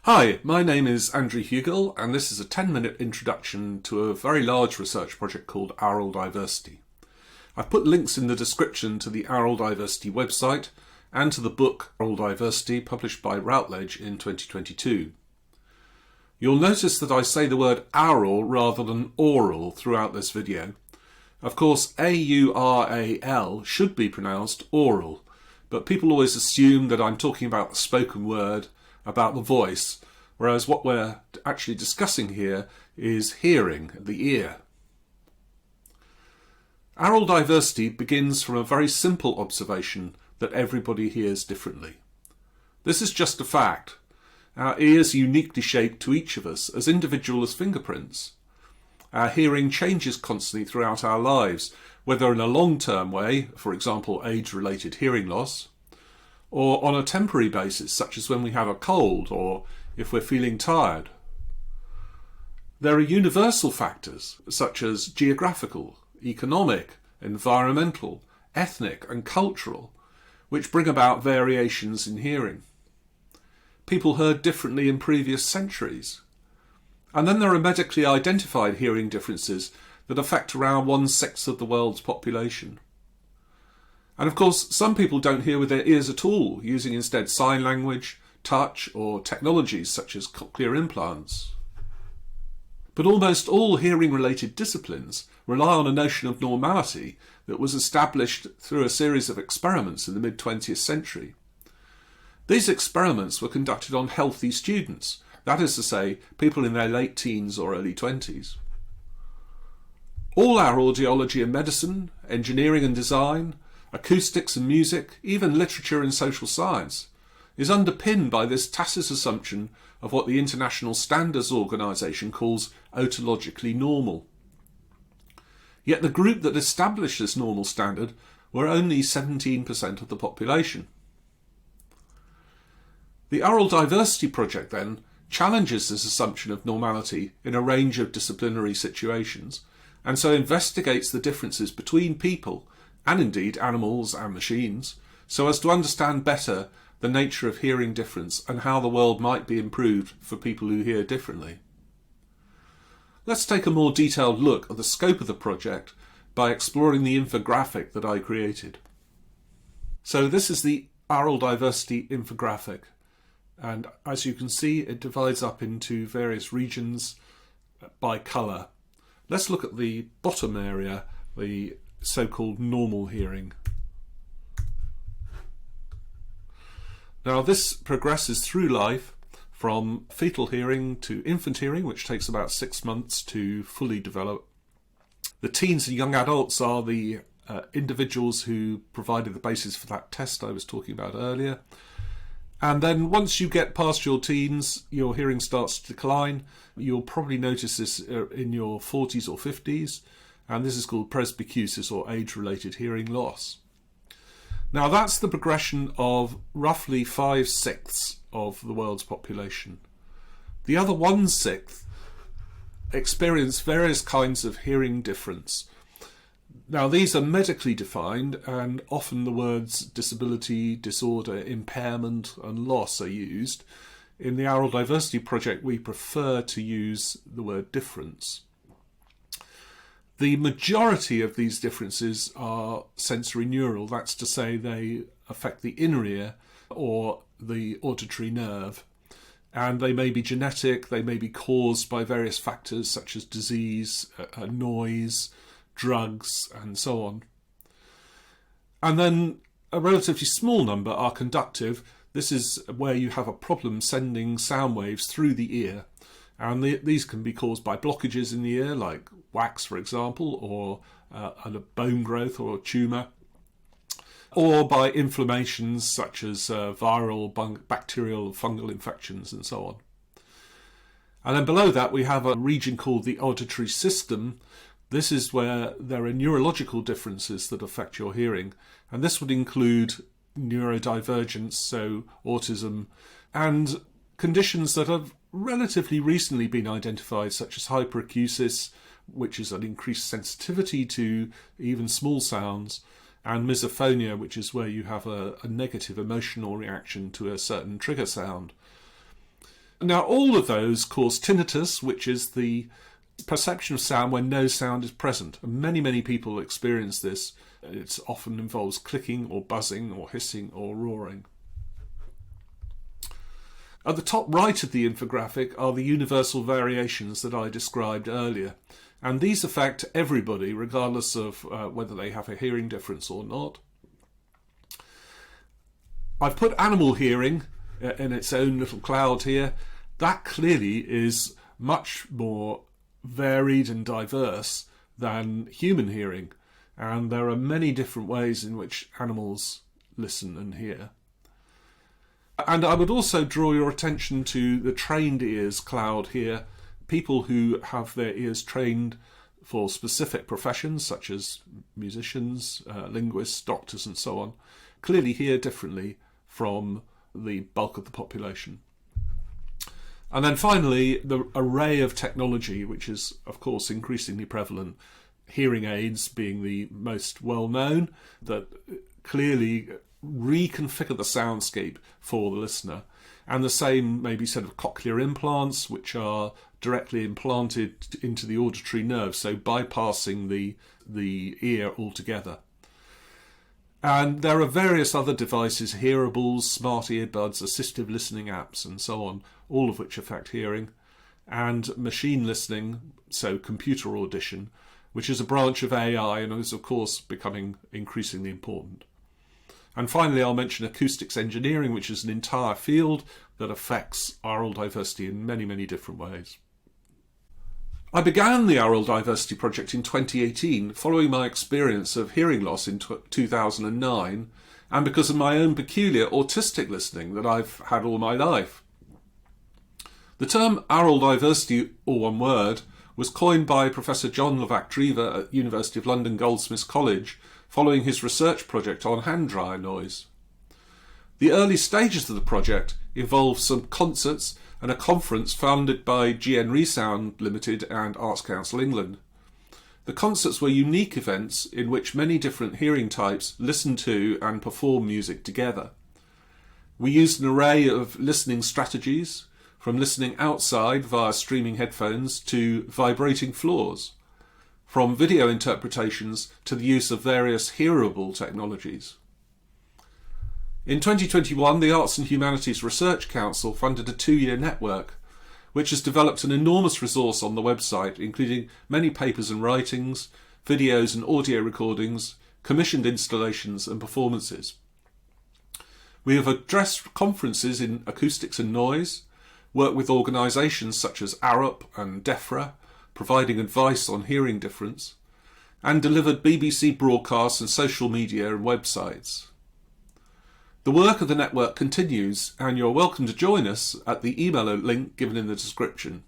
Hi, my name is Andrew Hugel, and this is a 10-minute introduction to a very large research project called Aural Diversity. I've put links in the description to the Aural Diversity website and to the book Aural Diversity, published by Routledge in 2022. You'll notice that I say the word aural rather than oral throughout this video. Of course, A-U-R-A-L should be pronounced oral, but people always assume that I'm talking about the spoken word, about the voice, whereas what we're actually discussing here is hearing, the ear. Aural diversity begins from a very simple observation that everybody hears differently. This is just a fact. Our ears are uniquely shaped to each of us, as individual as fingerprints. Our hearing changes constantly throughout our lives, whether in a long-term way, for example age-related hearing loss, or on a temporary basis, such as when we have a cold or if we're feeling tired. There are universal factors, such as geographical, economic, environmental, ethnic and cultural, which bring about variations in hearing. People heard differently in previous centuries. And then there are medically identified hearing differences that affect around 1/6 of the world's population. And of course, some people don't hear with their ears at all, using instead sign language, touch, or technologies such as cochlear implants. But almost all hearing-related disciplines rely on a notion of normality that was established through a series of experiments in the mid-20th century. These experiments were conducted on healthy students, that is to say, people in their late teens or early 20s. All our audiology and medicine, engineering and design, acoustics and music, even literature and social science, is underpinned by this tacit assumption of what the International Standards Organization calls otologically normal. Yet the group that established this normal standard were only 17% of the population. The Aural Diversity project, then, challenges this assumption of normality in a range of disciplinary situations, and so investigates the differences between people and indeed animals and machines, so as to understand better the nature of hearing difference and how the world might be improved for people who hear differently. Let's take a more detailed look at the scope of the project by exploring the infographic that I created. So this is the Aural Diversity infographic, and as you can see it divides up into various regions by colour. Let's look at the bottom area, the so-called normal hearing. Now this progresses through life from fetal hearing to infant hearing, which takes about 6 months to fully develop. The teens and young adults are the individuals who provided the basis for that test I was talking about earlier. And then once you get past your teens, your hearing starts to decline. You'll probably notice this in your 40s or 50s. And this is called presbycusis, or age-related hearing loss. Now that's the progression of roughly 5/6 of the world's population. The other 1/6 experience various kinds of hearing difference. Now these are medically defined, and often the words disability, disorder, impairment and loss are used. In the Aural Diversity project we prefer to use the word difference. The majority of these differences are sensory neural, that's to say they affect the inner ear or the auditory nerve, and they may be genetic, they may be caused by various factors such as disease, noise, drugs and so on. And then a relatively small number are conductive. This is where you have a problem sending sound waves through the ear. And these can be caused by blockages in the ear, like wax, for example, or a bone growth or a tumour, or by inflammations such as viral, bacterial, fungal infections and so on. And then below that we have a region called the auditory system. This is where there are neurological differences that affect your hearing, and this would include neurodivergence, so autism, and conditions that have relatively recently been identified, such as hyperacusis, which is an increased sensitivity to even small sounds, and misophonia, which is where you have a negative emotional reaction to a certain trigger sound. Now, all of those cause tinnitus, which is the perception of sound when no sound is present. And many people experience this. It often involves clicking or buzzing or hissing or roaring. At the top right of the infographic are the universal variations that I described earlier. And these affect everybody, regardless of whether they have a hearing difference or not. I've put animal hearing in its own little cloud here. That clearly is much more varied and diverse than human hearing. And there are many different ways in which animals listen and hear. And I would also draw your attention to the trained ears cloud here. People who have their ears trained for specific professions, such as musicians, linguists, doctors and so on, clearly hear differently from the bulk of the population. And then finally, the array of technology, which is, of course, increasingly prevalent, hearing aids being the most well-known, that clearly reconfigure the soundscape for the listener. And the same may be said of cochlear implants, which are directly implanted into the auditory nerve, so bypassing the ear altogether. And there are various other devices, hearables, smart earbuds, assistive listening apps, and so on, all of which affect hearing. And machine listening, so computer audition, which is a branch of AI and is, of course, becoming increasingly important. And finally, I'll mention acoustics engineering, which is an entire field that affects aural diversity in many different ways. I began the Aural Diversity project in 2018 following my experience of hearing loss in 2009 and because of my own peculiar autistic listening that I've had all my life. The term Aural Diversity, all one word, was coined by Professor John Levac-Drever at University of London Goldsmiths College following his research project on hand dryer noise. The early stages of the project involved some concerts and a conference founded by GN Resound Limited and Arts Council England. The concerts were unique events in which many different hearing types listened to and performed music together. We used an array of listening strategies, from listening outside via streaming headphones to vibrating floors, from video interpretations to the use of various hearable technologies. In 2021, the Arts and Humanities Research Council funded a 2-year network, which has developed an enormous resource on the website, including many papers and writings, videos and audio recordings, commissioned installations and performances. We have addressed conferences in acoustics and noise, worked with organisations such as ARUP and DEFRA, providing advice on hearing difference, and delivered BBC broadcasts and social media and websites. The work of the network continues, and you're welcome to join us at the email link given in the description.